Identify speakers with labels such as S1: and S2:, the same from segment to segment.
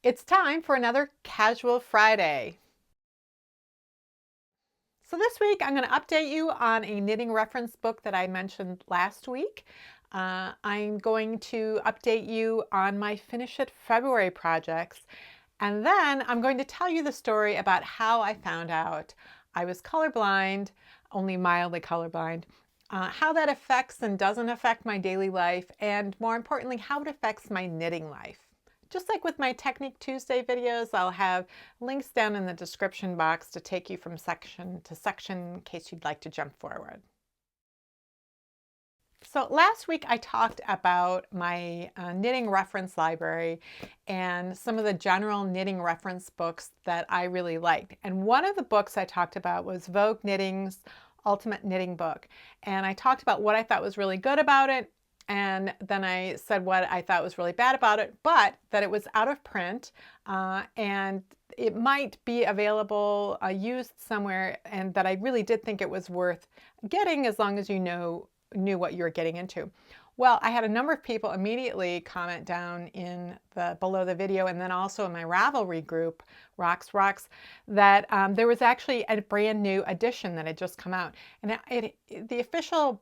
S1: It's time for another Casual Friday. So this week I'm going to update you on a knitting reference book that I mentioned last week. I'm going to update you on my Finish It February projects. And then I'm going to tell you the story about how I found out I was colorblind, only mildly colorblind, how that affects and doesn't affect my daily life, and more importantly, how it affects my knitting life. Just like with my Technique Tuesday videos, I'll have links down in the description box to take you from section to section in case you'd like to jump forward. So last week I talked about my knitting reference library and some of the general knitting reference books that I really liked. And one of the books I talked about was Vogue Knitting's Ultimate Knitting Book. And I talked about what I thought was really good about it. And then I said what I thought was really bad about it, but that it was out of print and it might be available used somewhere, and that I really did think it was worth getting as long as you knew what you were getting into. Well, I had a number of people immediately comment down in below the video, and then also in my Ravelry group, Rox, that there was actually a brand new edition that had just come out. And the official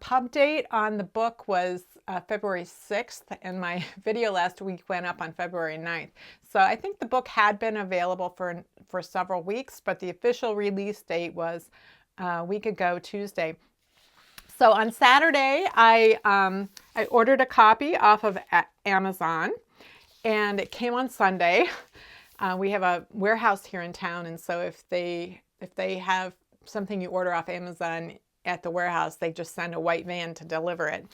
S1: pub date on the book was February 6th, and my video last week went up on February 9th. So I think the book had been available for several weeks, but the official release date was a week ago, Tuesday. So on Saturday, I ordered a copy off of Amazon, and it came on Sunday. We have a warehouse here in town, and so if they have something you order off Amazon at the warehouse, they just send a white van to deliver it.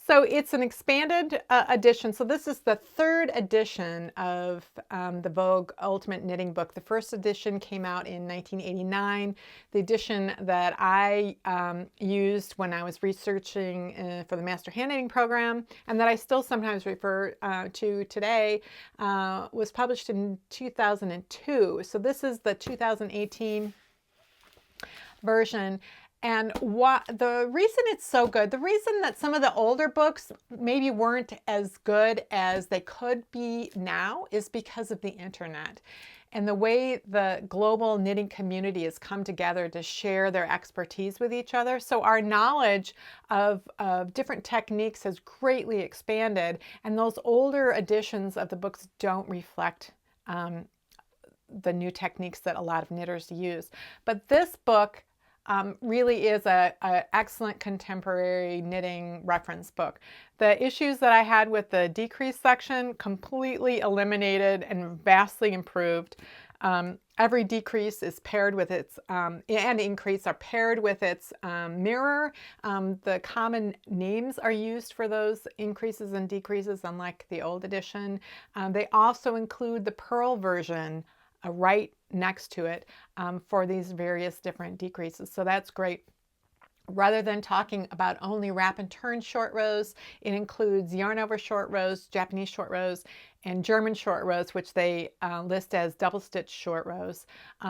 S1: So it's an expanded edition. So this is the third edition of the Vogue Ultimate Knitting Book. The first edition came out in 1989. The edition that I used when I was researching for the Master Hand Knitting program, and that I still sometimes refer to today, was published in 2002. So this is the 2018 version. And the reason it's so good, the reason that some of the older books maybe weren't as good as they could be now, is because of the internet and the way the global knitting community has come together to share their expertise with each other. So our knowledge of different techniques has greatly expanded, and those older editions of the books don't reflect the new techniques that a lot of knitters use. But this book really is an excellent contemporary knitting reference book. The issues that I had with the decrease section completely eliminated and vastly improved. Every decrease is paired with its, and increase are paired with its mirror. The common names are used for those increases and decreases, unlike the old edition. They also include the purl version right next to it for these various different decreases. So that's great. Rather than talking about only wrap and turn short rows, it includes yarn over short rows, Japanese short rows, and German short rows, which they list as double stitch short rows.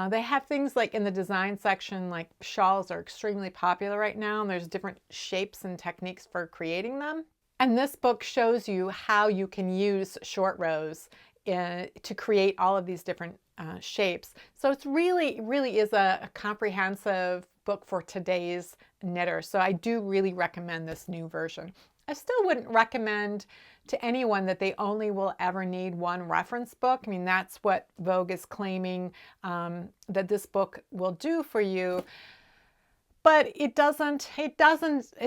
S1: They have things like in the design section, like shawls are extremely popular right now, and there's different shapes and techniques for creating them. And this book shows you how you can use short rows to create all of these different shapes. So it's really is a comprehensive book for today's knitter. So I do really recommend this new version. I still wouldn't recommend to anyone that they only will ever need one reference book. I mean, that's what Vogue is claiming that this book will do for you. But it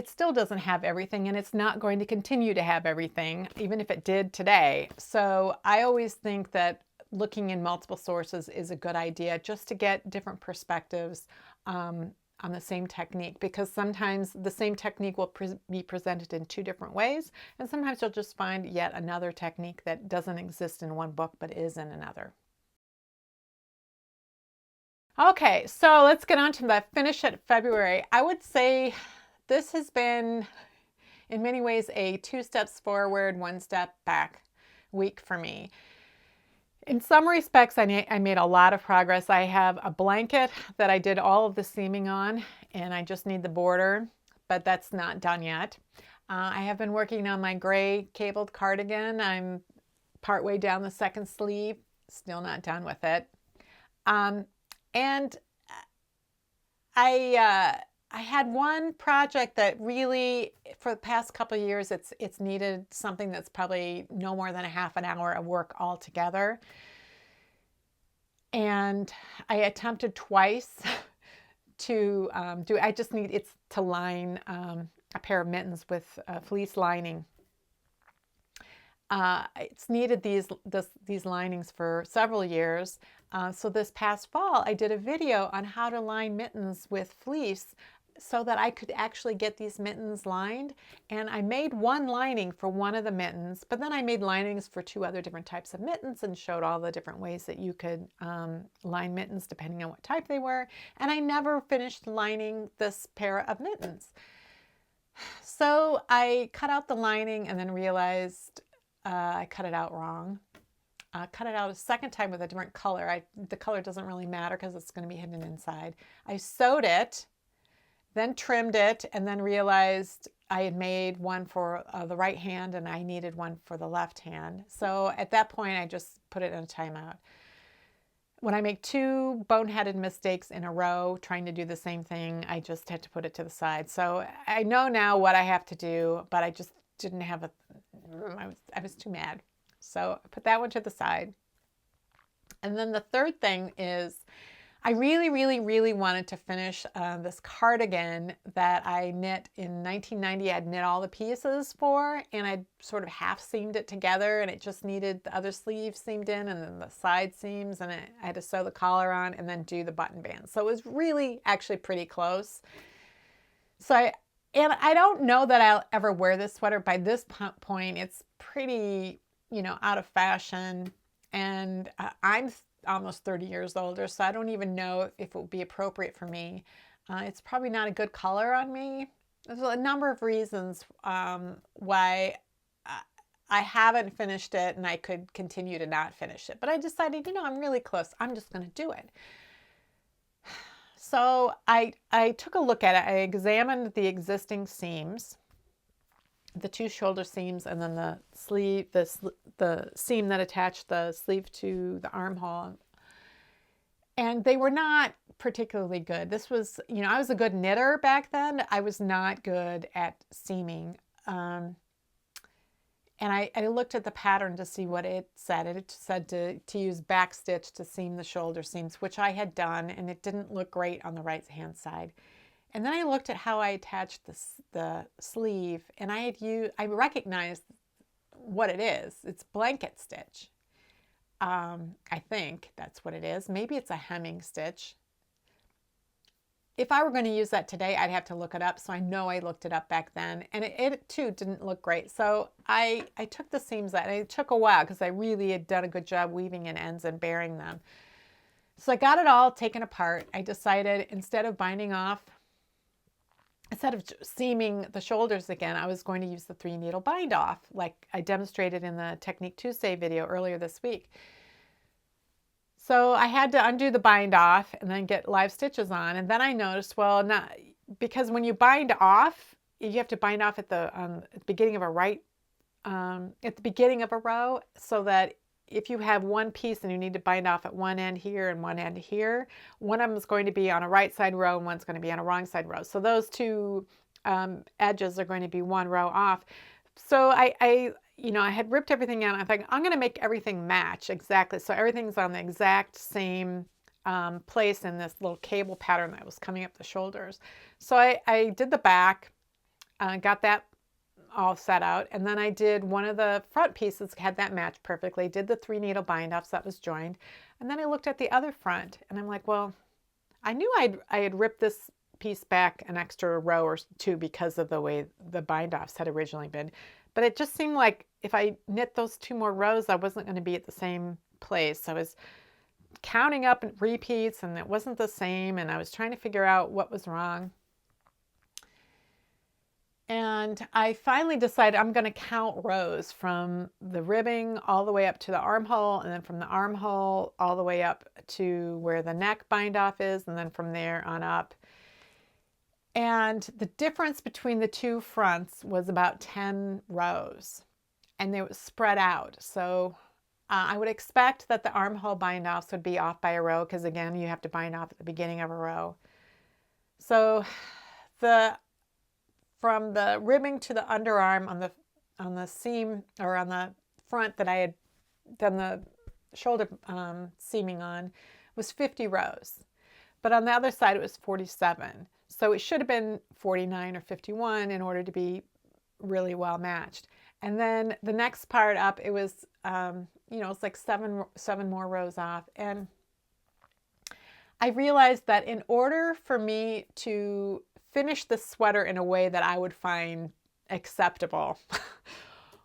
S1: still doesn't have everything, and it's not going to continue to have everything, even if it did today. So I always think that looking in multiple sources is a good idea, just to get different perspectives on the same technique, because sometimes the same technique will be presented in two different ways, and sometimes you'll just find yet another technique that doesn't exist in one book but is in another. Okay, so let's get on to the Finish It February. I would say this has been, in many ways, a 2 steps forward, 1 step back week for me. In some respects, I made a lot of progress. I have a blanket that I did all of the seaming on, and I just need the border, but that's not done yet. I have been working on my gray cabled cardigan. I'm partway down the second sleeve, still not done with it. And I had one project that really, for the past couple of years, it's needed something that's probably no more than a half an hour of work altogether. And I attempted twice to do. I just need it's to line a pair of mittens with fleece lining. It's needed these linings for several years. So this past fall, I did a video on how to line mittens with fleece so that I could actually get these mittens lined. And I made one lining for one of the mittens, but then I made linings for 2 other different types of mittens and showed all the different ways that you could line mittens depending on what type they were. And I never finished lining this pair of mittens. So I cut out the lining and then realized I cut it out wrong. Cut it out a second time with a different color. The color doesn't really matter because it's going to be hidden inside. I sewed it, then trimmed it, and then realized I had made one for the right hand and I needed one for the left hand. So at that point, I just put it in a timeout. When I make 2 boneheaded mistakes in a row trying to do the same thing, I just had to put it to the side. So I know now what I have to do, but I just didn't have I was too mad. So I put that one to the side. And then the third thing is I really, really, really wanted to finish this cardigan that I knit in 1990. I'd knit all the pieces for, and I sort of half seamed it together, and it just needed the other sleeve seamed in and then the side seams, and I had to sew the collar on and then do the button bands. So it was really actually pretty close. So I don't know that I'll ever wear this sweater. By this point, it's pretty, out of fashion, and I'm almost 30 years older, so I don't even know if it would be appropriate for me. It's probably not a good color on me. There's a number of reasons why I haven't finished it, and I could continue to not finish it. But I decided, I'm really close. I'm just going to do it. So I took a look at it. I examined the existing seams, the 2 shoulder seams, and then the sleeve, the seam that attached the sleeve to the armhole. And they were not particularly good. This was, I was a good knitter back then. I was not good at seaming. And I looked at the pattern to see what it said. It said to use back stitch to seam the shoulder seams, which I had done, and it didn't look great on the right hand side. And then I looked at how I attached the sleeve, and I recognized what it is. It's blanket stitch. I think that's what it is. Maybe it's a hemming stitch. If I were going to use that today, I'd have to look it up. So I know I looked it up back then, and it too didn't look great. So I took the seams out, and it took a while because I really had done a good job weaving in ends and bearing them. So I got it all taken apart. I decided instead of seaming the shoulders again, I was going to use the 3-needle bind off like I demonstrated in the Technique Tuesday video earlier this week. So I had to undo the bind off and then get live stitches on. And then I noticed, because when you bind off, you have to bind off at the beginning of a row, so that if you have one piece and you need to bind off at one end here and one end here, one of them is going to be on a right side row and one's going to be on a wrong side row. So those 2 edges are going to be 1 row off. So I had ripped everything out. I thought, I'm going to make everything match exactly. So everything's on the exact same place in this little cable pattern that was coming up the shoulders. So I did the back, got that all set out, and then I did one of the front pieces, had that match perfectly, did the 3-needle bind off so that was joined, and then I looked at the other front, and I'm like, well, I knew I had ripped this piece back an extra row or 2 because of the way the bind offs had originally been, but it just seemed like if I knit those 2 more rows, I wasn't going to be at the same place. So I was counting up repeats, and it wasn't the same, and I was trying to figure out what was wrong. And I finally decided I'm going to count rows from the ribbing all the way up to the armhole, and then from the armhole all the way up to where the neck bind off is, and then from there on up. And the difference between the 2 fronts was about 10 rows, and they were spread out. So I would expect that the armhole bind-offs would be off by a row because, again, you have to bind off at the beginning of a row. So from the ribbing to the underarm on the seam or on the front that I had done the shoulder seaming on was 50 rows. But on the other side, it was 47. So it should have been 49 or 51 in order to be really well matched. And then the next part up, it was, it's like seven more rows off. And I realized that in order for me to finish the sweater in a way that I would find acceptable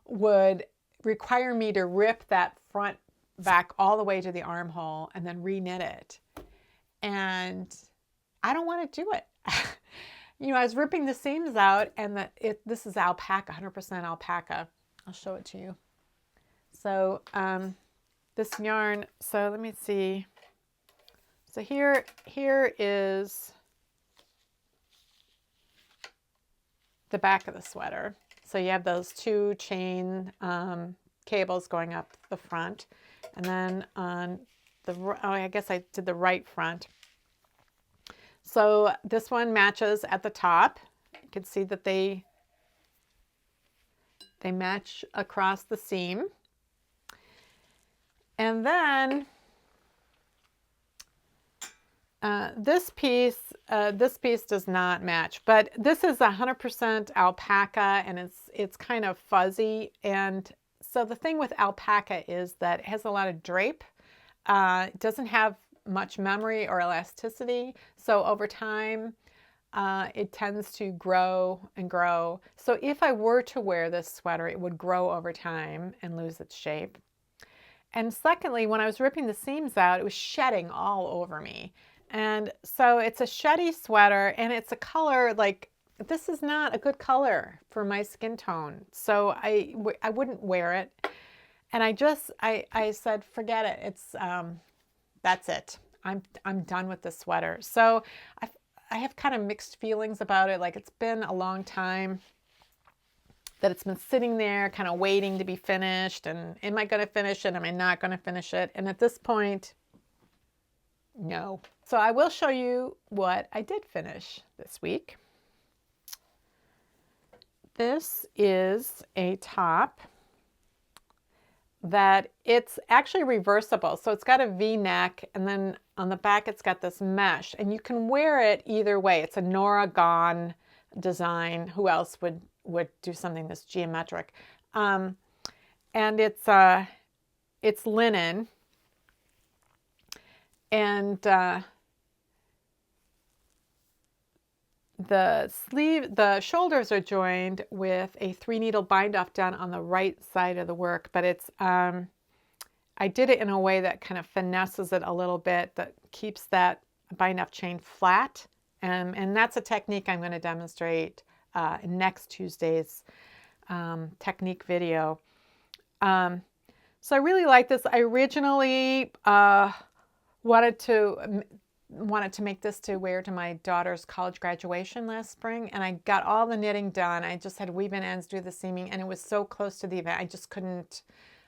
S1: would require me to rip that front back all the way to the armhole and then re-knit it. And I don't want to do it. I was ripping the seams out, and this is alpaca, 100% alpaca. I'll show it to you. So this yarn, so let me see. So here is the back of the sweater. So you have those two chain cables going up the front. And then on I guess I did the right front. So this one matches at the top. You can see that they match across the seam. And then this piece does not match, but this is 100% alpaca, and it's kind of fuzzy. And so the thing with alpaca is that it has a lot of drape. It doesn't have much memory or elasticity. So over time, it tends to grow and grow. So if I were to wear this sweater, it would grow over time and lose its shape. And secondly, when I was ripping the seams out, it was shedding all over me. And so it's a sheddy sweater, and it's a color like, this is not a good color for my skin tone. So I wouldn't wear it. And I said, forget it. It's, that's it. I'm done with this sweater. So I have kind of mixed feelings about it. Like, it's been a long time that it's been sitting there kind of waiting to be finished. And am I going to finish it? Am I not going to finish it? And at this point, no. So I will show you what I did finish this week. This is a top that it's actually reversible. So it's got a V-neck, and then on the back it's got this mesh, and you can wear it either way. It's a Nora Gone design. Who else would do something this geometric? And it's linen, and the shoulders are joined with a 3-needle bind-off done on the right side of the work, but it's I did it in a way that kind of finesses it a little bit, that keeps that bind-off chain flat, and that's a technique I'm going to demonstrate in next Tuesday's technique video. So I really like this. I originally wanted to make this to wear to my daughter's college graduation last spring, and I got all the knitting done. I just had weave-in ends, do the seaming, and it was so close to the event.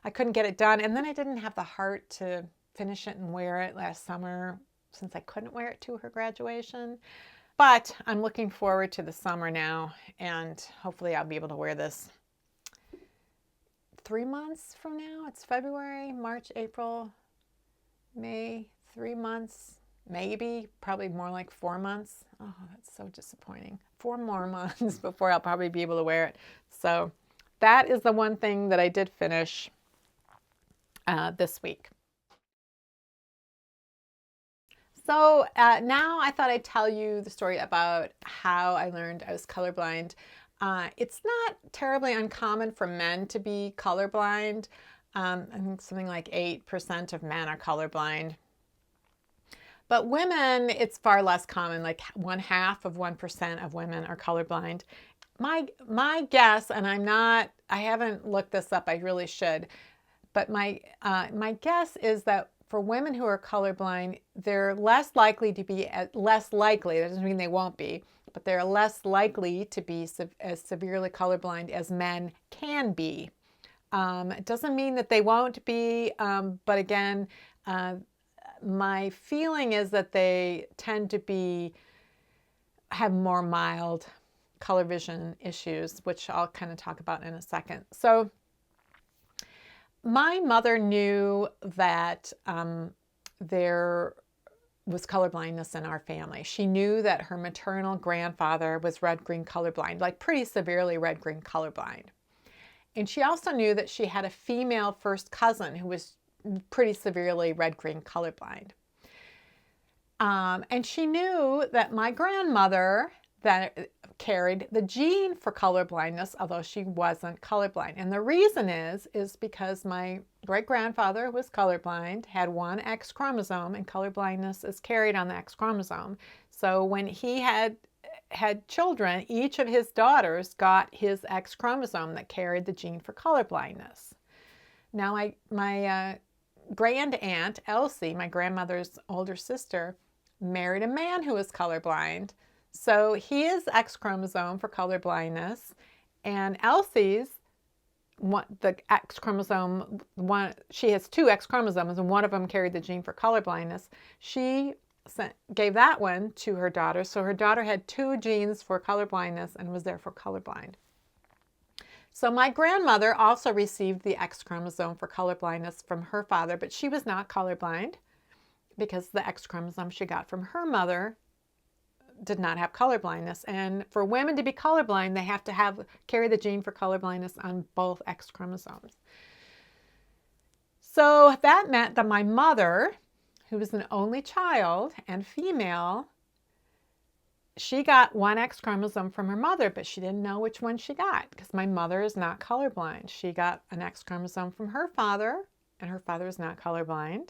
S1: I couldn't get it done. And then I didn't have the heart to finish it and wear it last summer, since I couldn't wear it to her graduation. But I'm looking forward to the summer now, and hopefully I'll be able to wear this 3 months from now. It's February, March, April, May, 3 months. Maybe, probably more like 4 months. Oh, that's so disappointing. 4 more months before I'll probably be able to wear it. So that is the one thing that I did finish this week. So now I thought I'd tell you the story about how I learned I was colorblind. It's not terribly uncommon for men to be colorblind. I think something like 8% of men are colorblind. But women, it's far less common, like 0.5% of women are colorblind. My guess, and I haven't looked this up, I really should, but my guess is that for women who are colorblind, they're less likely to be, that doesn't mean they won't be, but they're less likely to be as severely colorblind as men can be. It doesn't mean that they won't be, but again, my feeling is that they tend to have more mild color vision issues, which I'll kind of talk about in a second. So my mother knew that there was color blindness in our family. She knew that her maternal grandfather was red-green colorblind, like pretty severely red-green colorblind. And she also knew that she had a female first cousin who was pretty severely red-green colorblind. And she knew that my grandmother that carried the gene for colorblindness, although she wasn't colorblind. And the reason is because my great-grandfather was colorblind, had one X chromosome, and colorblindness is carried on the X chromosome. So when he had children, each of his daughters got his X chromosome that carried the gene for colorblindness. Now my grand aunt, Elsie, my grandmother's older sister, married a man who was colorblind. So his X chromosome for colorblindness and Elsie's, the X chromosome, she has two X chromosomes and one of them carried the gene for colorblindness. She gave that one to her daughter. So her daughter had two genes for colorblindness and was therefore colorblind. So my grandmother also received the X chromosome for colorblindness from her father, but she was not colorblind because the X chromosome she got from her mother did not have colorblindness. And for women to be colorblind, they have to carry the gene for colorblindness on both X chromosomes. So that meant that my mother, who was an only child and female, she got one X chromosome from her mother, but she didn't know which one she got because my mother is not colorblind. She got an X chromosome from her father, and her father is not colorblind.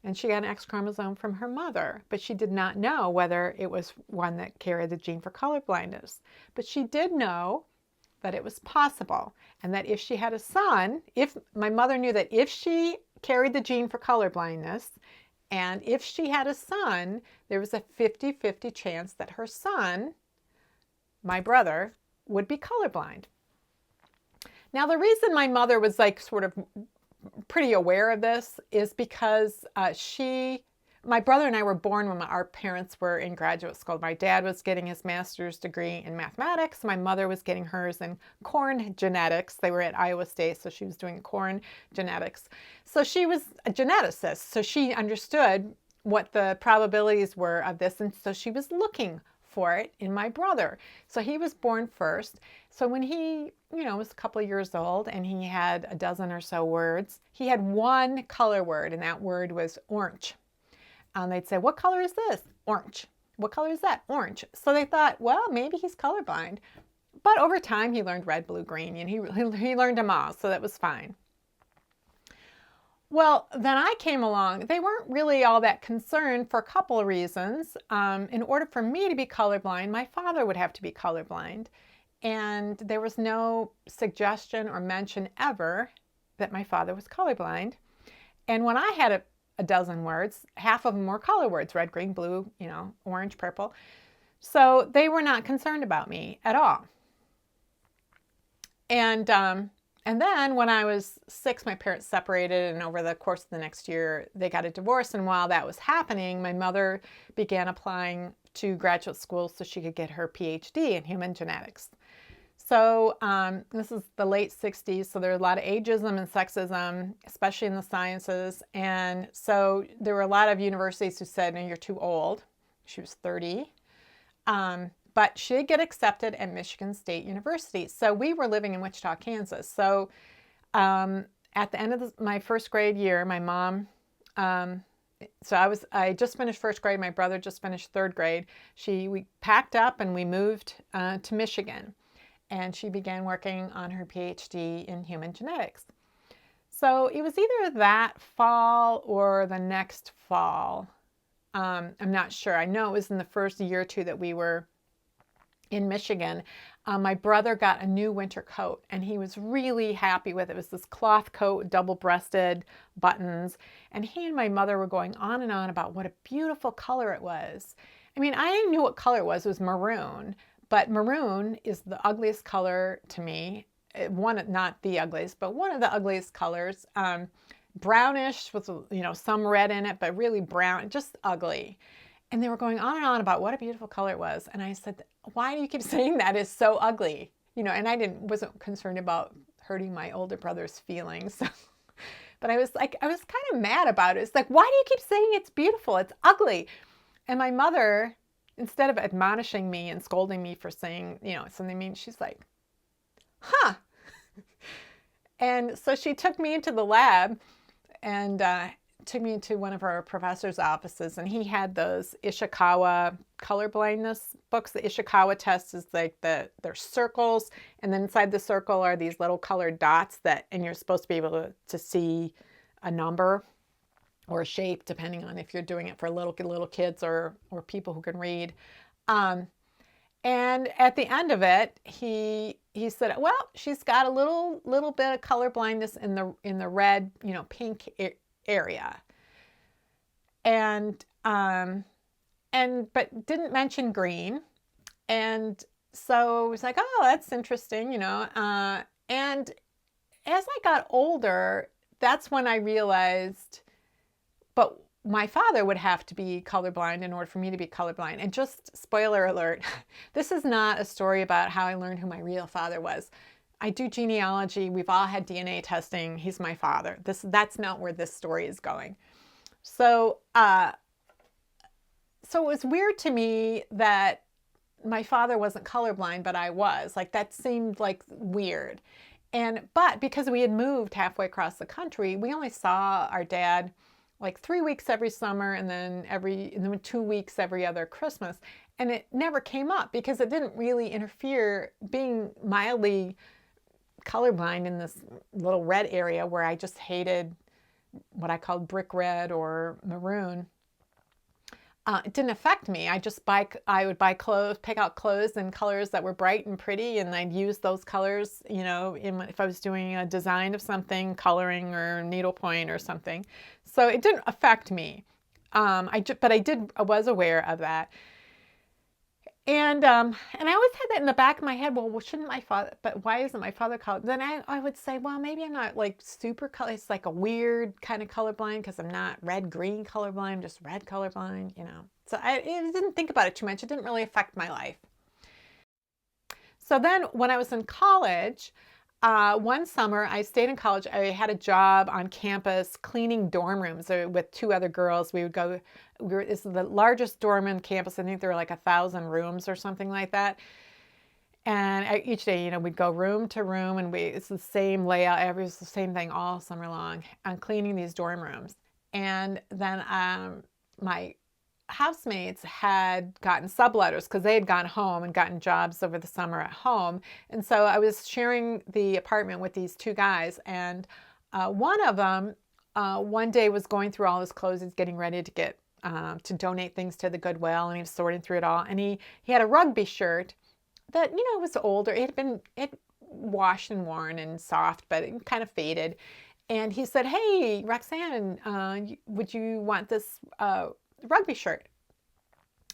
S1: And she got an X chromosome from her mother, but she did not know whether it was one that carried the gene for colorblindness. But she did know that it was possible, and that if she had a son, if my mother knew that if she carried the gene for colorblindness, and if she had a son, there was a 50-50 chance that her son, my brother, would be colorblind. Now, the reason my mother was like sort of pretty aware of this is because my brother and I were born when our parents were in graduate school. My dad was getting his master's degree in mathematics. My mother was getting hers in corn genetics. They were at Iowa State, so she was doing corn genetics. So she was a geneticist, so she understood what the probabilities were of this, and so she was looking for it in my brother. So he was born first. So when he, was a couple of years old and he had a dozen or so words, he had one color word, and that word was orange. They'd say, "What color is this?" "Orange." "What color is that?" "Orange." So they thought, well, maybe he's colorblind. But over time, he learned red, blue, green, and he learned them all, so that was fine. Well, then I came along. They weren't really all that concerned for a couple of reasons. In order for me to be colorblind, my father would have to be colorblind. And there was no suggestion or mention ever that my father was colorblind. And when I had a dozen words, half of them were color words: red, green, blue, orange, purple. So they were not concerned about me at all. And then when I was 6, my parents separated, and over the course of the next year, they got a divorce. And while that was happening, my mother began applying to graduate school so she could get her PhD in human genetics. So this is the late 60s, so there was a lot of ageism and sexism, especially in the sciences. And so there were a lot of universities who said, "No, you're too old." She was 30. But she did get accepted at Michigan State University. So we were living in Wichita, Kansas. So at the end of my first grade year, my mom, I just finished first grade. My brother just finished third grade. We packed up and we moved to Michigan. And she began working on her PhD in human genetics. So it was either that fall or the next fall. I'm not sure. I know it was in the first year or two that we were in Michigan. My brother got a new winter coat, and he was really happy with it. It was this cloth coat, double-breasted buttons. And he and my mother were going on and on about what a beautiful color it was. I mean, I knew what color it was. It was maroon. But maroon is the ugliest color to me one, not the ugliest, but one of the ugliest colors. Brownish with, you know, some red in it, but really brown, just ugly. And they were going on and on about what a beautiful color it was. And I said, why do you keep saying that? It's so ugly. You know, and I wasn't concerned about hurting my older brother's feelings. But I was kind of mad about it. It's like, why do you keep saying it's beautiful? It's ugly. And my mother, instead of admonishing me and scolding me for saying, you know, something mean, she's like, huh. And so she took me into the lab and took me into one of our professor's offices, and he had those Ishikawa color blindness books. The Ishikawa test is like they're circles, and then inside the circle are these little colored dots and you're supposed to be able to see a number or a shape, depending on if you're doing it for little kids or people who can read. And at the end of it, he said, well, she's got a little bit of color blindness in the red, you know, pink area. And but didn't mention green. And so I was like, oh, that's interesting, you know. And as I got older, that's when I realized, but my father would have to be colorblind in order for me to be colorblind. And just spoiler alert, this is not a story about how I learned who my real father was. I do genealogy. We've all had DNA testing. He's my father. That's not where this story is going. So, so it was weird to me that my father wasn't colorblind, but I was. Like, that seemed like weird. But because we had moved halfway across the country, we only saw our dad like 3 weeks every summer, and then 2 weeks every other Christmas. And it never came up because it didn't really interfere. Being mildly colorblind in this little red area where I just hated what I called brick red or maroon, it didn't affect me. I would buy clothes, pick out clothes in colors that were bright and pretty, and I'd use those colors, you know, if I was doing a design of something, coloring or needlepoint or something. So it didn't affect me. But I was aware of that. And I always had that in the back of my head. Well, shouldn't my father? But why isn't my father color? Then I would say, well, maybe I'm not like super color. It's like a weird kind of colorblind because I'm not red-green colorblind. I'm just red colorblind, you know. So I didn't think about it too much. It didn't really affect my life. So then when I was in college, one summer I stayed in college. I had a job on campus cleaning dorm rooms with 2 other girls. We would go. This is the largest dorm on campus. I think there were like 1,000 rooms or something like that. And each day, you know, we'd go room to room, and it's the same layout. It was the same thing all summer long on cleaning these dorm rooms. And then my housemates had gotten subletters because they had gone home and gotten jobs over the summer at home. And so I was sharing the apartment with these 2 guys, and one of them one day was going through all his clothes. He's getting ready to get to donate things to the Goodwill, and he was sorting through it all. And he had a rugby shirt that, you know, was older. It had been washed and worn and soft, but it kind of faded. And he said, "Hey, Roxanne, would you want this rugby shirt?"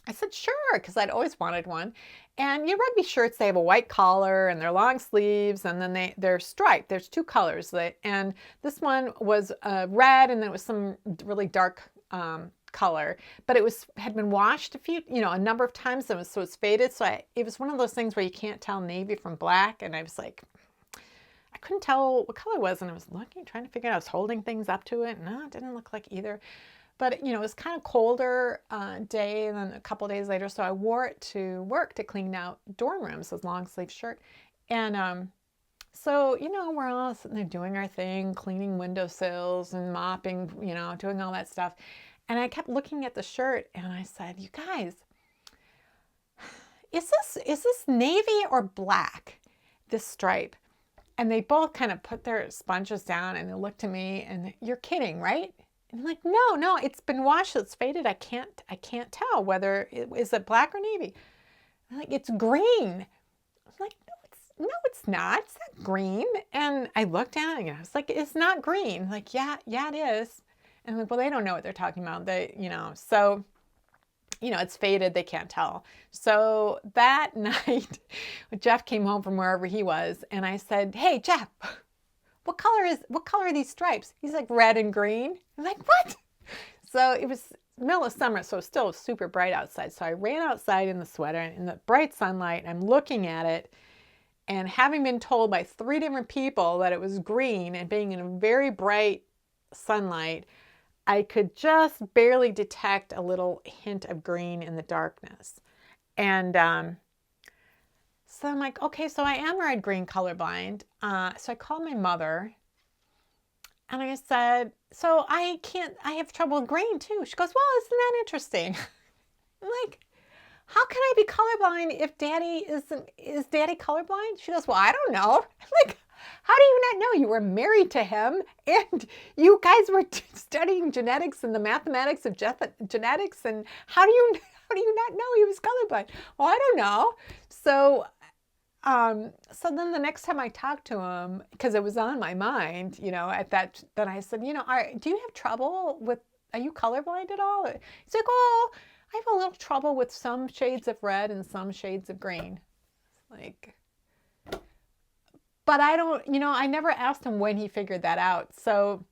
S1: I said, "Sure," because I'd always wanted one. And your rugby shirts, they have a white collar and they're long sleeves, and then they're striped. There's 2 colors. And this one was red, and then it was some really dark color, but it had been washed a number of times, and so it's faded. So it was one of those things where you can't tell navy from black, and I was like, I couldn't tell what color it was, and I was looking, trying to figure out. I was holding things up to it. No, it didn't look like either. But, you know, it was kind of colder day, and then a couple days later, so I wore it to work to clean out dorm rooms, this long sleeve shirt. And so, you know, we're all sitting there doing our thing, cleaning windowsills and mopping, you know, doing all that stuff. And I kept looking at the shirt, and I said, "You guys, is this navy or black, this stripe?" And they both kind of put their sponges down, and they looked at me, and, "You're kidding, right?" And I'm like, no, it's been washed, it's faded. I can't tell whether is it black or navy. I'm like, "It's green." I'm like, no, it's not. It's not green. And I looked at it, and I was like, "It's not green." I'm like, yeah, it is. And I'm like, well, they don't know what they're talking about. So it's faded, they can't tell. So that night, Jeff came home from wherever he was, and I said, "Hey, Jeff, what color are these stripes?" He's like, "Red and green." I'm like, "What?" So it was middle of summer, so it's still super bright outside. So I ran outside in the sweater in the bright sunlight. I'm looking at it, and having been told by 3 different people that it was green and being in a very bright sunlight, I could just barely detect a little hint of green in the darkness. And so I'm like, okay, so I am red-green colorblind. So I called my mother and I said, so I have trouble with green too. She goes, well, isn't that interesting? I'm like, how can I be colorblind if is daddy colorblind? She goes, well, I don't know. I'm like, how do you not know? You were married to him and you guys were studying genetics and the mathematics of genetics. And how do you not know he was colorblind? Well, I don't know. So then the next time I talked to him, because it was on my mind, then I said, do you have trouble with, are you colorblind at all? He's like, oh, I have a little trouble with some shades of red and some shades of green. Like, but I don't, I never asked him when he figured that out. So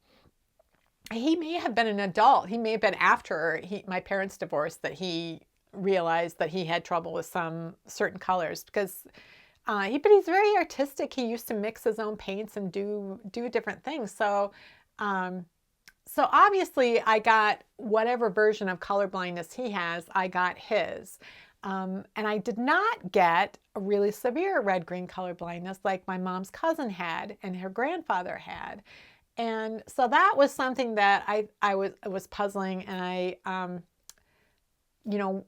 S1: he may have been an adult. He may have been after my parents divorced that he realized that he had trouble with some certain colors, because but he's very artistic. He used to mix his own paints and do different things. So obviously I got whatever version of colorblindness he has, I got his. And I did not get a really severe red-green colorblindness like my mom's cousin had and her grandfather had. And so that was something that I was puzzling, and I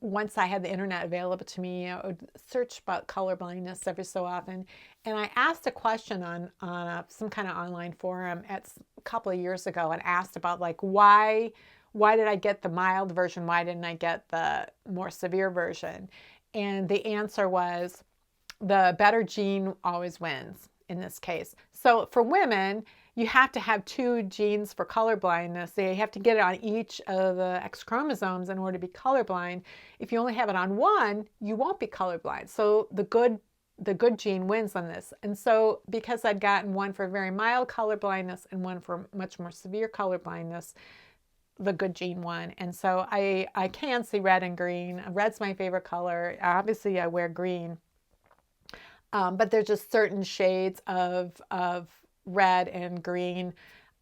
S1: once I had the internet available to me, I would search about color blindness every so often. And I asked a question on some kind of online forum a couple of years ago, and asked about like, why did I get the mild version? Why didn't I get the more severe version? And the answer was the better gene always wins in this case. So for women, you have to have 2 genes for color blindness. So you have to get it on each of the X chromosomes in order to be colorblind. If you only have it on 1, you won't be colorblind. So the good gene wins on this. And so because I'd gotten one for very mild color blindness and one for much more severe color blindness, the good gene won. And so I can see red and green. Red's my favorite color. Obviously I wear green. But there's just certain shades of red and green.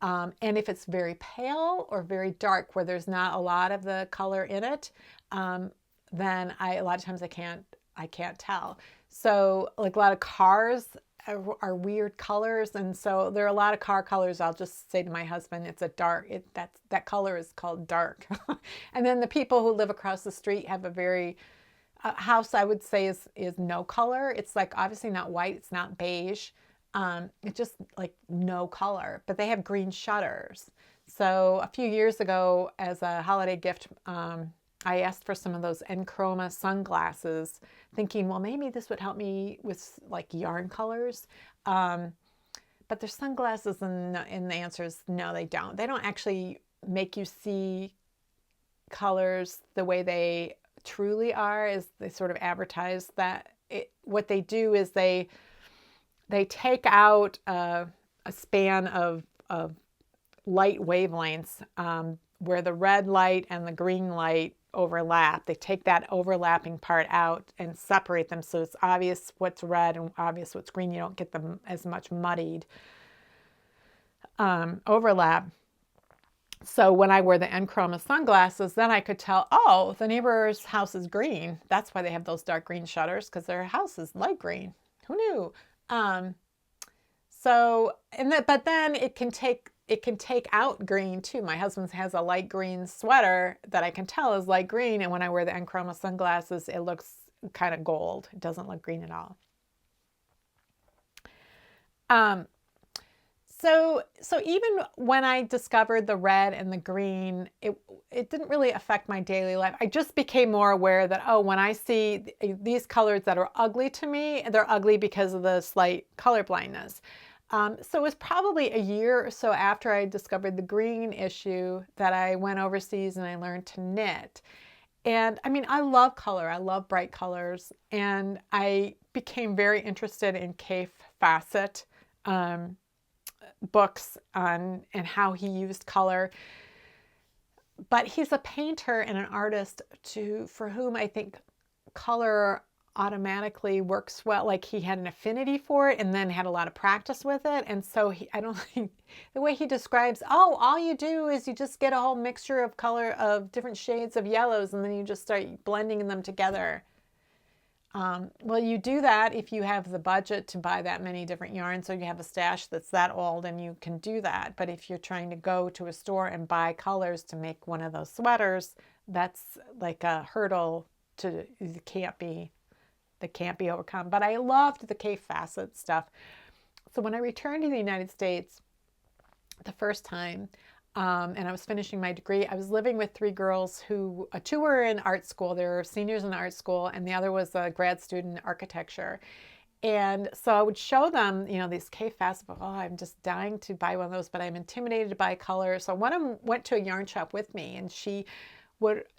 S1: And if it's very pale or very dark where there's not a lot of the color in it, then a lot of times I can't tell. So like a lot of cars are weird colors, and so there are a lot of car colors. I'll just say to my husband, it's a dark, that color is called dark. And then the people who live across the street have a very house I would say is no color. It's like obviously not white, it's not beige. It's just like no color, but they have green shutters. So a few years ago, as a holiday gift, I asked for some of those Enchroma sunglasses, thinking, well, maybe this would help me with like yarn colors. But they're sunglasses, and the answer is no, they don't. They don't actually make you see colors the way they truly are, as they sort of advertise that. What they do is they take out a span of light wavelengths where the red light and the green light overlap. They take that overlapping part out and separate them so it's obvious what's red and obvious what's green. You don't get them as much muddied overlap. So when I wear the Enchroma sunglasses, then I could tell, oh, the neighbor's house is green. That's why they have those dark green shutters, because their house is light green. Who knew? But then it can take out green too. My husband has a light green sweater that I can tell is light green, and when I wear the Enchroma sunglasses, it looks kind of gold. It doesn't look green at all. So even when I discovered the red and the green, it didn't really affect my daily life. I just became more aware that, oh, when I see these colors that are ugly to me, they're ugly because of the slight color blindness. So it was probably a year or so after I discovered the green issue that I went overseas and I learned to knit. And I mean, I love color. I love bright colors. And I became very interested in Kay Fassett books on and how he used color. But he's a painter and an artist for whom I think color automatically works well. Like he had an affinity for it and then had a lot of practice with it. And so I don't think the way he describes, oh, all you do is you just get a whole mixture of color of different shades of yellows and then you just start blending them together. Well, you do that if you have the budget to buy that many different yarns, or you have a stash that's that old and you can do that. But if you're trying to go to a store and buy colors to make one of those sweaters, that's like a hurdle that can't be overcome. But I loved the Kay Fassett stuff. So when I returned to the United States the first time, and I was finishing my degree, I was living with three girls who, two were in art school. They were seniors in art school, and the other was a grad student in architecture. And so I would show them, these Kay Fassett books. Oh, I'm just dying to buy one of those, but I'm intimidated to buy color. So one of them went to a yarn shop with me, and she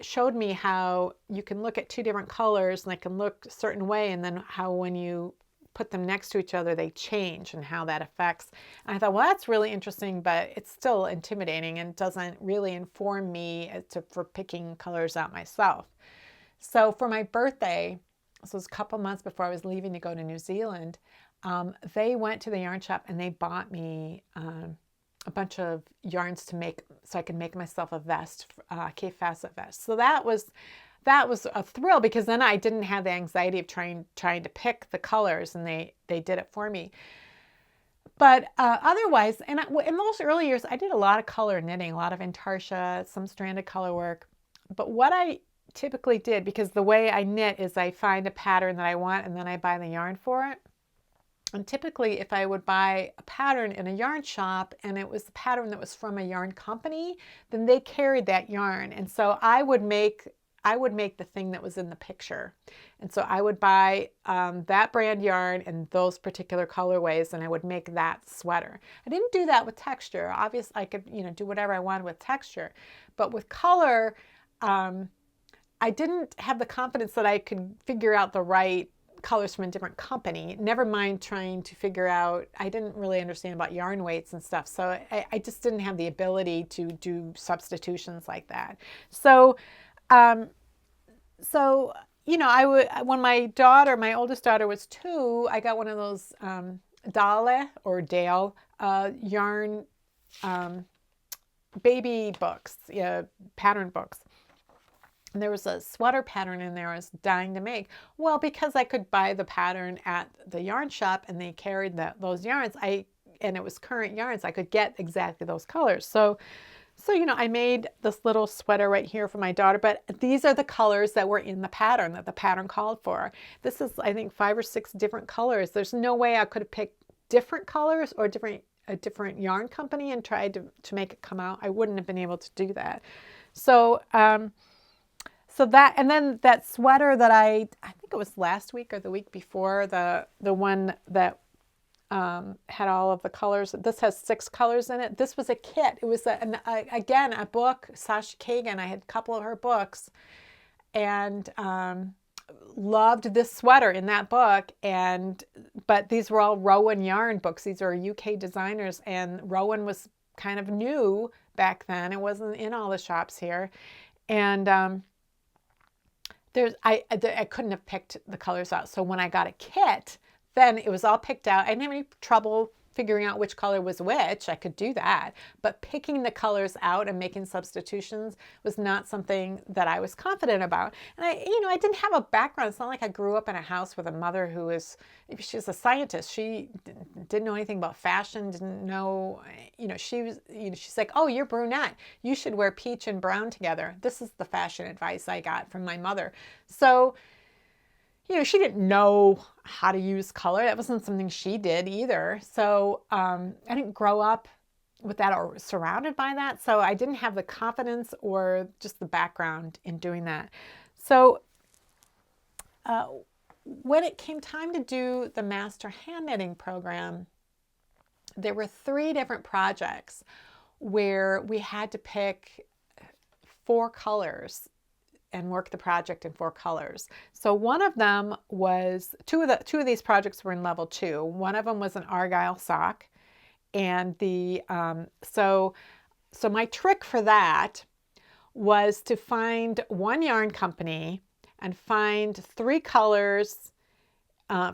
S1: showed me how you can look at two different colors and they can look a certain way, and then how when you put them next to each other, they change and how that affects. And I thought, well, that's really interesting, but it's still intimidating and doesn't really inform me for picking colors out myself. So for my birthday, so it was a couple months before I was leaving to go to New Zealand, they went to the yarn shop and they bought me a bunch of yarns to make, so I could make myself a vest, Kay Fassett vest. So that was a thrill, because then I didn't have the anxiety of trying to pick the colors, and they did it for me. But otherwise, in those early years, I did a lot of color knitting, a lot of intarsia, some stranded color work. But what I typically did, because the way I knit is I find a pattern that I want and then I buy the yarn for it. And typically, if I would buy a pattern in a yarn shop and it was a pattern that was from a yarn company, then they carried that yarn. And so I would make the thing that was in the picture. And so I would buy that brand yarn and those particular colorways, and I would make that sweater. I didn't do that with texture. Obviously, I could do whatever I wanted with texture. But with color, I didn't have the confidence that I could figure out the right colors from a different company. Never mind trying to figure out, I didn't really understand about yarn weights and stuff. So I just didn't have the ability to do substitutions like that. So, when my oldest daughter was 2, I got one of those Dale yarn baby books, pattern books. And there was a sweater pattern in there I was dying to make. Well, because I could buy the pattern at the yarn shop and they carried those yarns, and it was current yarns, I could get exactly those colors. So I made this little sweater right here for my daughter, but these are the colors that were in the pattern that the pattern called for. This is, I think, 5 or 6 different colors. There's no way I could have picked different colors or a different yarn company and tried to make it come out. I wouldn't have been able to do that. So that, and then that sweater that I think it was last week or the week before, the one that had all of the colors. This has 6 colors in it. This was a kit. It was again a book. Sasha Kagan. I had a couple of her books, and loved this sweater in that book. But these were all Rowan yarn books. These are UK designers, and Rowan was kind of new back then. It wasn't in all the shops here, and I couldn't have picked the colors out. So when I got a kit, then it was all picked out. I didn't have any trouble figuring out which color was which. I could do that. But picking the colors out and making substitutions was not something that I was confident about. And I didn't have a background. It's not like I grew up in a house with a mother she's a scientist. She didn't know anything about fashion, didn't know, she's like, oh, you're brunette. You should wear peach and brown together. This is the fashion advice I got from my mother. So, she didn't know how to use color. That wasn't something she did either. So I didn't grow up with that or surrounded by that. So I didn't have the confidence or just the background in doing that. So when it came time to do the Master Hand Knitting program, there were 3 different projects where we had to pick 4 colors. and work the project in 4 colors. So one of them was, two of these projects were in level 2. One of them was an argyle sock. And so my trick for that was to find one yarn company and find 3 colors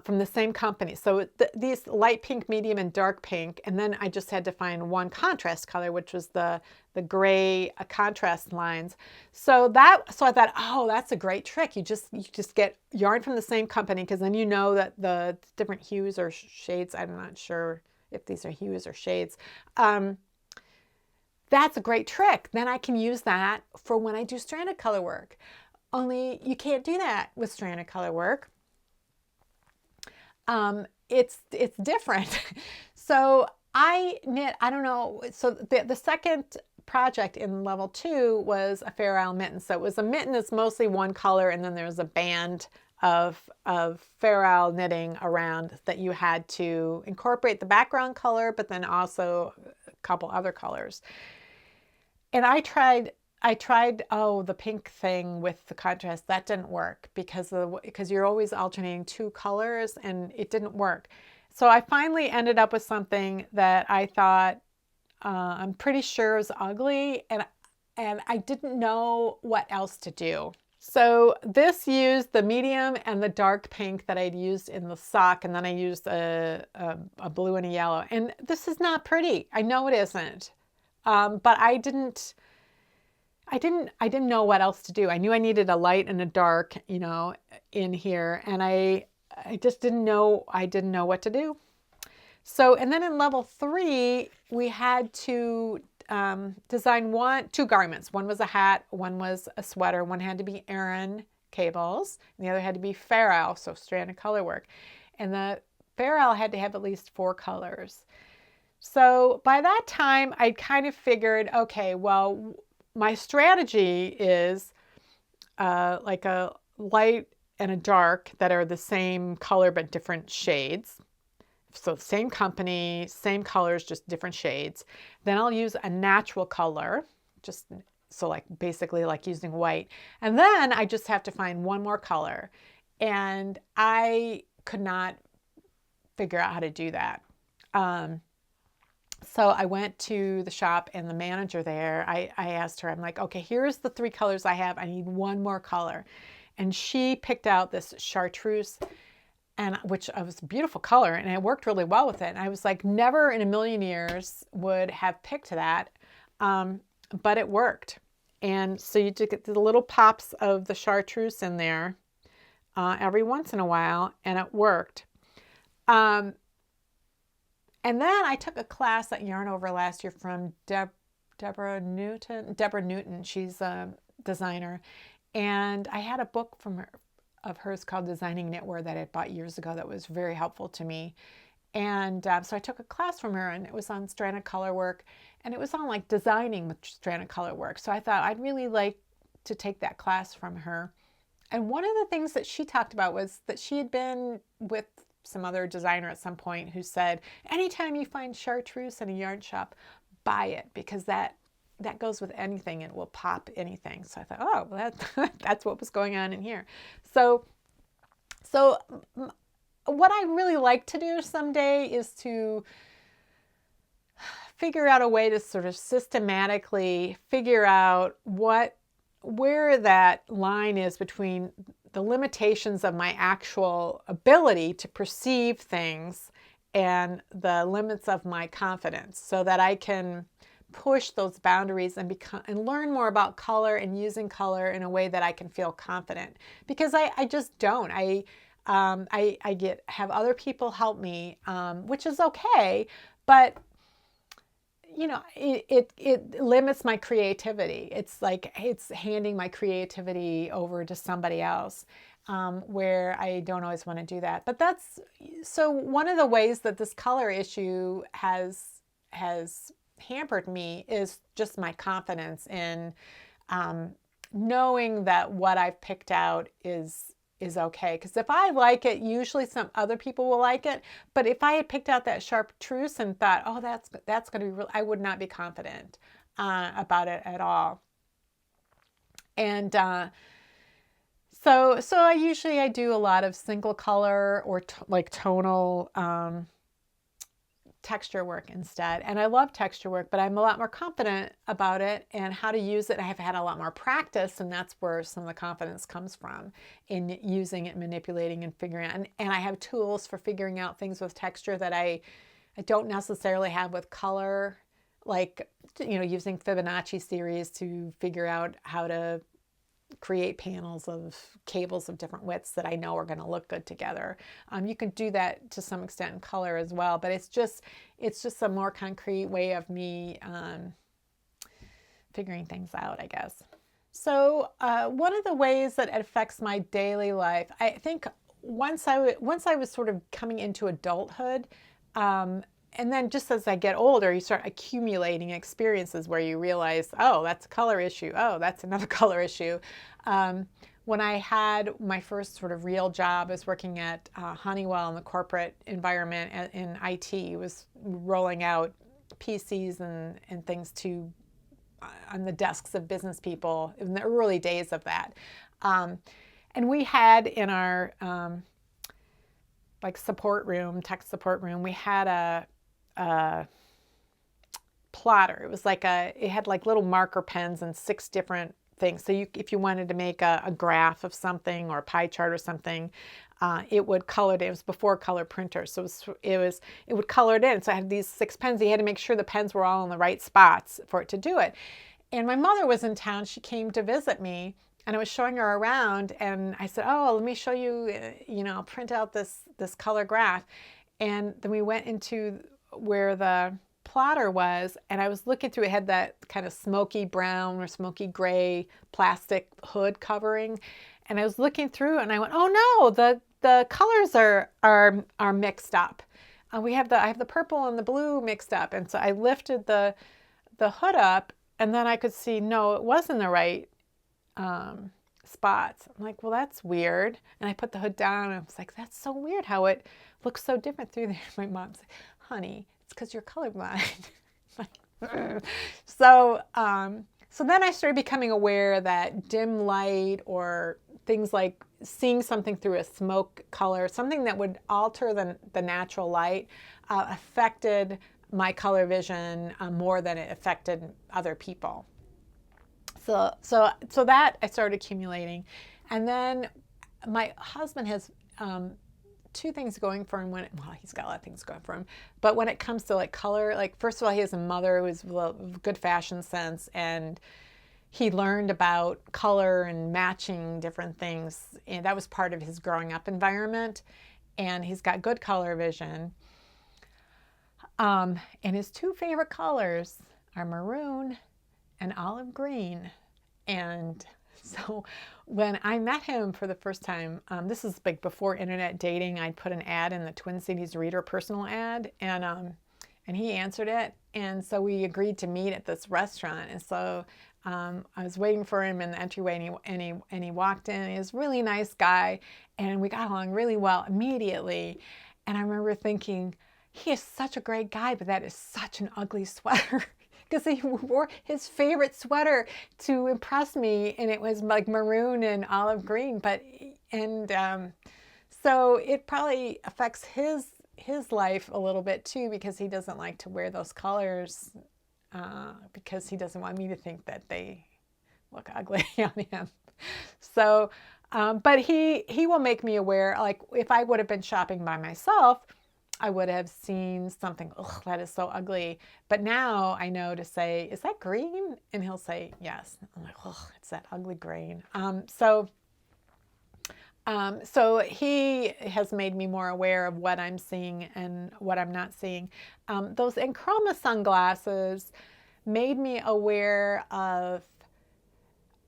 S1: from the same company. So these light pink, medium, and dark pink. And then I just had to find one contrast color, which was the gray contrast lines. So I thought, oh, that's a great trick. You just get yarn from the same company, because then you know that the different hues or shades, I'm not sure if these are hues or shades. That's a great trick. Then I can use that for when I do stranded color work. Only you can't do that with stranded color work. It's different. So I knit, I don't know, so the second project in level 2 was a Fair Isle mitten. So it was a mitten that's mostly one color, and then there's a band of Fair Isle knitting around that you had to incorporate the background color, but then also a couple other colors. And I tried the pink thing with the contrast. That didn't work because you're always alternating 2 colors, and it didn't work. So I finally ended up with something that I thought I'm pretty sure is ugly, and I didn't know what else to do. So this used the medium and the dark pink that I'd used in the sock, and then I used a blue and a yellow. And this is not pretty. I know it isn't. But I didn't know what else to do. I knew I needed a light and a dark, in here, and I just didn't know. I didn't know what to do. So, and then in level 3, we had to design 2 garments. One was a hat, one was a sweater. One had to be Aran cables, and the other had to be Fair Isle, so stranded color work. And the Fair Isle had to have at least 4 colors. So by that time, I kind of figured, okay, well, my strategy is like a light and a dark that are the same color but different shades. So same company, same colors, just different shades. Then I'll use a natural color, just so like basically like using white. And then I just have to find one more color. And I could not figure out how to do that. So I went to the shop, and the manager there, I asked her, I'm like, okay, here's the 3 colors I have. I need one more color. And she picked out this chartreuse, which was a beautiful color, and it worked really well with it. And I was like, never in a million years would have picked that, but it worked. And so you just get the little pops of the chartreuse in there every once in a while, and it worked. And then I took a class at Yarn Over last year from Deborah Newton. She's a designer. And I had a book of hers called Designing Knitwear that I bought years ago that was very helpful to me. And so I took a class from her, and it was on stranded color work. And it was on like designing with stranded color work. So I thought I'd really like to take that class from her. And one of the things that she talked about was that she had been with some other designer at some point who said, anytime you find chartreuse in a yarn shop, buy it, because that goes with anything. It will pop anything. So I thought, oh, well, that's what was going on in here. So what I really like to do someday is to figure out a way to sort of systematically figure out where that line is between the limitations of my actual ability to perceive things and the limits of my confidence, so that I can push those boundaries and learn more about color and using color in a way that I can feel confident. Because I just don't. I have other people help me, which is okay, but it limits my creativity. It's like it's handing my creativity over to somebody else, where I don't always want to do that. But so one of the ways that this color issue has hampered me is just my confidence in knowing that what I've picked out is okay. Because if I like it, usually some other people will like it. But if I had picked out that chartreuse and thought, oh, that's going to be real, I would not be confident about it at all. And So I do a lot of single color or like tonal texture work instead. And I love texture work, but I'm a lot more confident about it and how to use it. I have had a lot more practice, and that's where some of the confidence comes from, in using it, manipulating and figuring out. And I have tools for figuring out things with texture that I don't necessarily have with color, like, using Fibonacci series to figure out how to create panels of cables of different widths that I know are going to look good together. You can do that to some extent in color as well, but it's just a more concrete way of me figuring things out, I guess. So one of the ways that it affects my daily life, I think once I was sort of coming into adulthood, and then just as I get older, you start accumulating experiences where you realize, oh, that's a color issue. Oh, that's another color issue. When I had my first sort of real job, I was working at Honeywell in the corporate environment in IT. It was rolling out PCs and things on the desks of business people in the early days of that. And we had in our like support room, tech support room, we had a plotter. It was like it had like little marker pens and 6 different things. So if you wanted to make a graph of something or a pie chart or something, it would color it. It was before color printers, so it would color it in. So I had these 6 pens. You had to make sure the pens were all in the right spots for it to do it. And my mother was in town. She came to visit me, and I was showing her around, and I said, "Oh, let me show you. I'll print out this color graph." And then we went into where the plotter was, and I was looking through. It had that kind of smoky brown or smoky gray plastic hood covering, and I was looking through, and I went, "Oh no, the colors are mixed up. I have the purple and the blue mixed up." And so I lifted the hood up, and then I could see, no, it wasn't the right spots. I'm like, well, that's weird. And I put the hood down, and I was like, that's so weird how it looks so different through there. My mom's like, honey, it's because you're colorblind. So then I started becoming aware that dim light or things like seeing something through a smoke color, something that would alter the natural light, affected my color vision more than it affected other people. So that I started accumulating. And then my husband has 2 things going for him he's got a lot of things going for him, but when it comes to like color, like first of all, he has a mother who's good fashion sense, and he learned about color and matching different things, and that was part of his growing up environment, and he's got good color vision. And his 2 favorite colors are maroon and olive green. And so when I met him for the first time, this is like before internet dating, I'd put an ad in the Twin Cities Reader personal ad, and he answered it. And so we agreed to meet at this restaurant. And so I was waiting for him in the entryway, and he walked in. He was a really nice guy, and we got along really well immediately. And I remember thinking, he is such a great guy, but that is such an ugly sweater. Because he wore his favorite sweater to impress me, and it was like maroon and olive green. So it probably affects his life a little bit too, because he doesn't like to wear those colors, because he doesn't want me to think that they look ugly on him. So, but he will make me aware. Like if I would have been shopping by myself, I would have seen something, ugh, that is so ugly. But now I know to say, is that green? And he'll say, yes. I'm like, ugh, it's that ugly green. So he has made me more aware of what I'm seeing and what I'm not seeing. Those Enchroma sunglasses made me aware of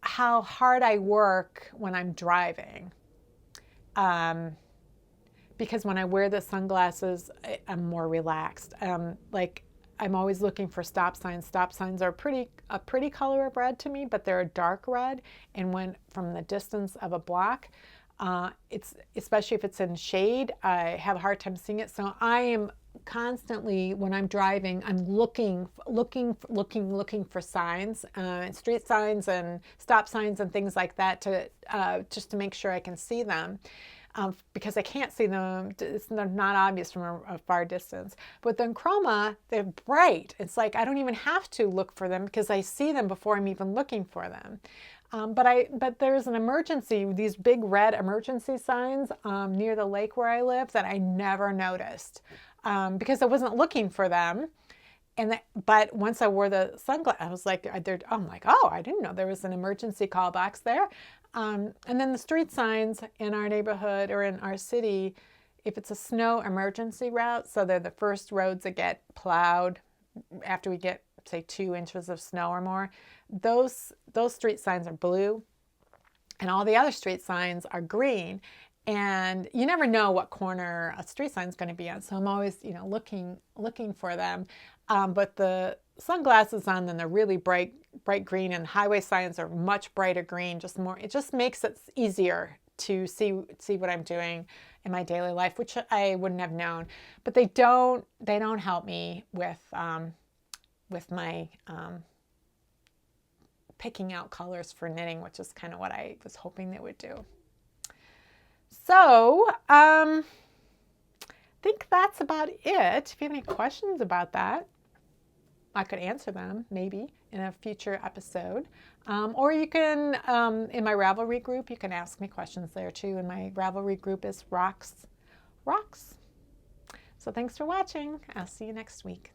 S1: how hard I work when I'm driving. Because when I wear the sunglasses, I'm more relaxed. Like I'm always looking for stop signs. Stop signs are a pretty color of red to me, but they're a dark red. And when from the distance of a block, it's especially if it's in shade, I have a hard time seeing it. So I am constantly, when I'm driving, I'm looking for signs, street signs and stop signs and things like that, to just to make sure I can see them. Because I can't see them, they're not obvious from a far distance. But then chroma, they're bright. It's like I don't even have to look for them because I see them before I'm even looking for them. But there's an emergency, these big red emergency signs near the lake where I live that I never noticed because I wasn't looking for them. But once I wore the sunglasses, I was like, I'm like, oh, I didn't know there was an emergency call box there. And then the street signs in our neighborhood or in our city, if it's a snow emergency route, so they're the first roads that get plowed after we get, say, 2 inches of snow or more, those street signs are blue, and all the other street signs are green. And you never know what corner a street sign is going to be on, so I'm always, looking for them. But the sunglasses on, then they're really bright green, and highway signs are much brighter green. It just makes it easier to see what I'm doing in my daily life, which I wouldn't have known. But they don't help me with my picking out colors for knitting, which is kind of what I was hoping they would do. So I think that's about it. If you have any questions about that, I could answer them maybe in a future episode. Or you can, in my Ravelry group, you can ask me questions there too. And my Ravelry group is Rocks. So thanks for watching. I'll see you next week.